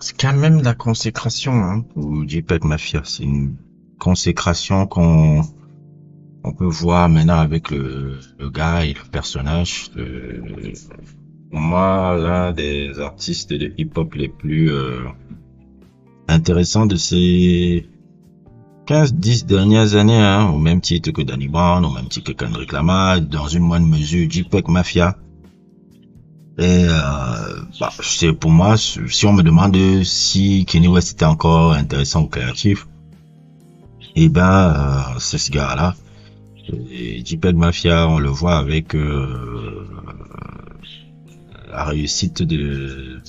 C'est quand même la consécration hein, pour JPEG Mafia. C'est une consécration qu'on peut voir maintenant avec le gars et le personnage. Pour moi, l'un des artistes de hip-hop les plus intéressants de ces 15-10 dernières années, hein, au même titre que Danny Brown, au même titre que Kendrick Lamar, dans une moindre mesure, JPEG Mafia. Et c'est pour moi, si on me demande si Kanye West était encore intéressant ou créatif, eh ben c'est ce gars-là. Et JPEG Mafia, on le voit avec la réussite de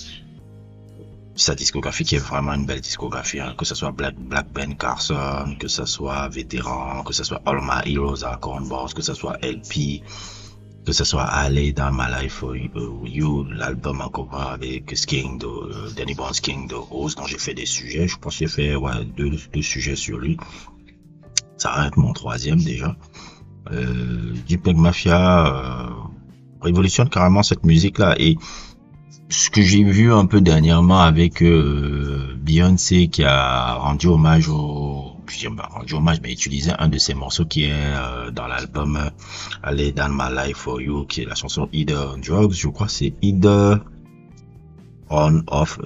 sa discographie qui est vraiment une belle discographie, hein, que ce soit Black Ben Carson, que ce soit Vétéran, que ce soit All My Heroes à Cornballs, que ce soit LP, que ce soit Alley dans My Life for You, l'album en commun avec Sking de Danny Brown, King de Rose, dont j'ai fait des sujets. Je pense que j'ai fait deux sujets sur lui. Ça arrête mon troisième déjà. JPEG Mafia révolutionne carrément cette musique-là. Et ce que j'ai vu un peu dernièrement avec Beyoncé qui a rendu hommage mais utilisé un de ses morceaux qui est dans l'album Allez Down My Life for You, qui est la chanson Either on Drugs, je crois c'est Either on Off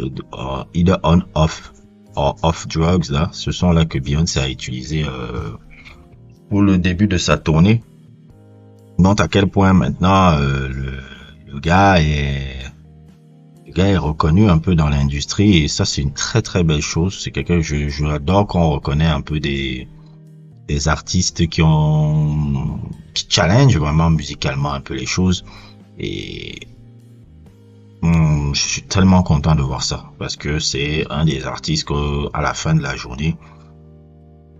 or Off Drugs là, ce son là que Beyoncé a utilisé pour le début de sa tournée. Donc à quel point maintenant le gars est reconnu un peu dans l'industrie et ça c'est une très très belle chose. C'est quelqu'un je adore qu'on reconnaît un peu des artistes qui challenge vraiment musicalement un peu les choses et je suis tellement content de voir ça parce que c'est un des artistes qu'à la fin de la journée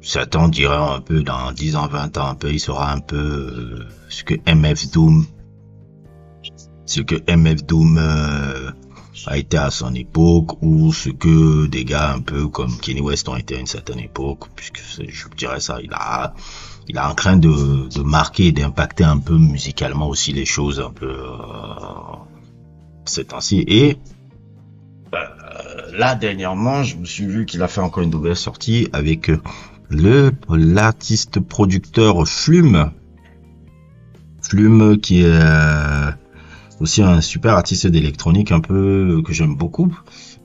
certains diraient un peu dans 10 ans 20 ans un peu il sera un peu ce que MF Doom a été à son époque ou ce que des gars un peu comme Kanye West ont été à une certaine époque, puisque je dirais ça, il est en train de marquer et d'impacter un peu musicalement aussi les choses un peu ces temps-ci. Et là dernièrement je me suis vu qu'il a fait encore une nouvelle sortie avec l'artiste producteur Flume qui est aussi un super artiste d'électronique un peu que j'aime beaucoup,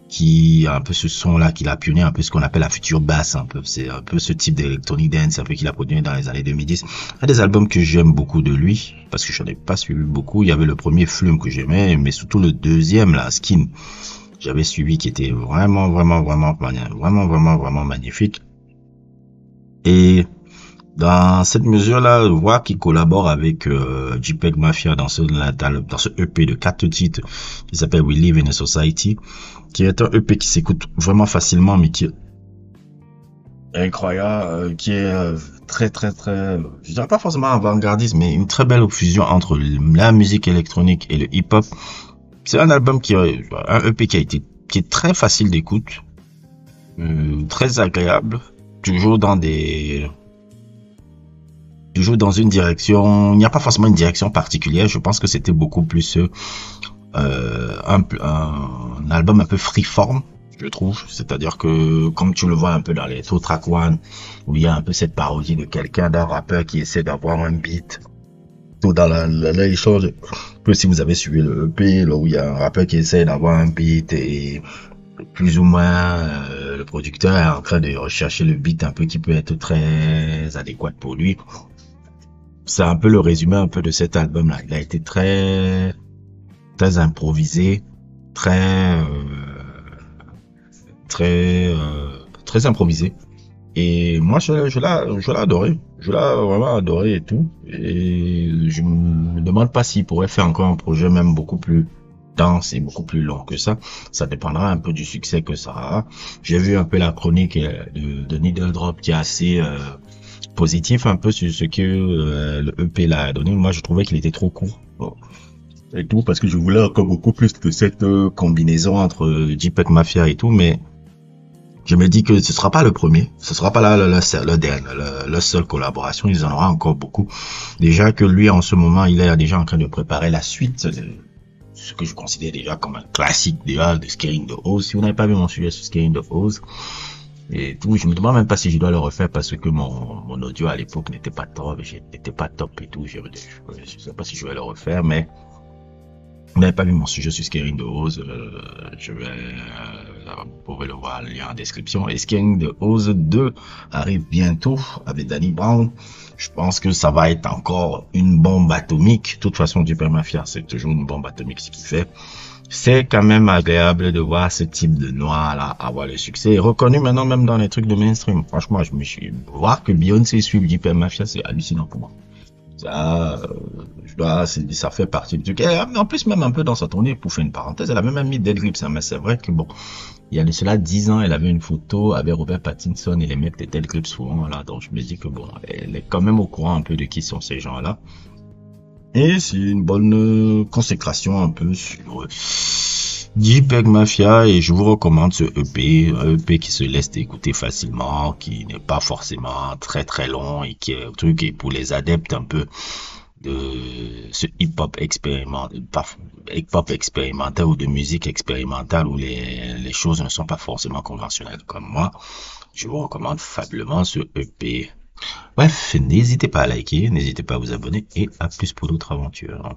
qui a un peu ce son là qu'il a pionnier, un peu ce qu'on appelle la future bass, un peu c'est un peu ce type d'électronique dance un peu qu'il a produit dans les années 2010. Il y a des albums que j'aime beaucoup de lui parce que j'en ai pas suivi beaucoup. Il y avait le premier Flume que j'aimais, mais surtout le deuxième là, Skin, j'avais suivi, qui était vraiment magnifique. Et dans cette mesure-là, voir qu'il collabore avec JPEG Mafia dans ce EP de 4 titres qui s'appelle We Live in a Society, qui est un EP qui s'écoute vraiment facilement, mais qui est incroyable, qui est très, je dirais pas forcément avant-gardiste, mais une très belle fusion entre la musique électronique et le hip-hop. C'est un album un EP qui est très facile d'écoute, très agréable, toujours dans une direction. Il n'y a pas forcément une direction particulière. Je pense que c'était beaucoup plus un album un peu freeform, je trouve. C'est-à-dire que, comme tu le vois un peu dans les Two Track One, où il y a un peu cette parodie de quelqu'un, d'un rappeur qui essaie d'avoir un beat. Tout dans l'échange. Un peu si vous avez suivi le EP, là où il y a un rappeur qui essaie d'avoir un beat et plus ou moins le producteur est en train de rechercher le beat un peu qui peut être très adéquat pour lui. C'est un peu le résumé un peu de cet album là. Il a été très improvisé, très improvisé. Et moi je l'ai adoré. Je l'ai vraiment adoré et tout. Et je me demande pas s'il pourrait faire encore un projet même beaucoup plus dense et beaucoup plus long que ça. Ça dépendra un peu du succès que ça aura. J'ai vu un peu la chronique de Needle Drop qui est assez positif un peu sur ce que le EP l'a donné. Moi je trouvais qu'il était trop court. Bon. Et tout parce que je voulais encore beaucoup plus de cette combinaison entre JPEG Mafia et tout, mais je me dis que ce sera pas le premier, ce sera pas le dernier, la seule collaboration, ils en auront encore beaucoup. Déjà que lui en ce moment il est déjà en train de préparer la suite ce que je considère déjà comme un classique déjà de Scaring the Oz. Si vous n'avez pas vu mon sujet sur Scaring the Oz et tout, je me demande même pas si je dois le refaire parce que mon audio à l'époque n'était pas top, n'était pas top et tout. Je sais pas si je vais le refaire, mais vous n'avez pas vu mon sujet sur Scaring the Oz, vous pouvez le voir, le lien en description. Et Scaring the Oz 2 arrive bientôt avec Danny Brown. Je pense que ça va être encore une bombe atomique. De toute façon, Super Mafia, c'est toujours une bombe atomique ce qu'il fait. C'est quand même agréable de voir ce type de noir là avoir le succès. Reconnu maintenant même dans les trucs de mainstream. Franchement, je me suis voir que Beyoncé suive Super Mafia, c'est hallucinant pour moi. Ça, ça fait partie du truc. Et en plus, même un peu dans sa tournée, pour faire une parenthèse, elle a même mis Dead Grips, hein, mais c'est vrai que bon, il y a de cela 10 ans, elle avait une photo avec Robert Pattinson et les mecs de Dead Grips souvent, là. Donc, je me dis que bon, elle est quand même au courant un peu de qui sont ces gens-là. Et c'est une bonne consécration un peu sur JPEG Mafia et je vous recommande ce EP, un EP qui se laisse écouter facilement, qui n'est pas forcément très très long et qui est un truc et pour les adeptes un peu de ce hip-hop expérimental ou de musique expérimentale où les choses ne sont pas forcément conventionnelles comme moi. Je vous recommande fabuleusement ce EP. Bref, n'hésitez pas à liker, n'hésitez pas à vous abonner et à plus pour d'autres aventures.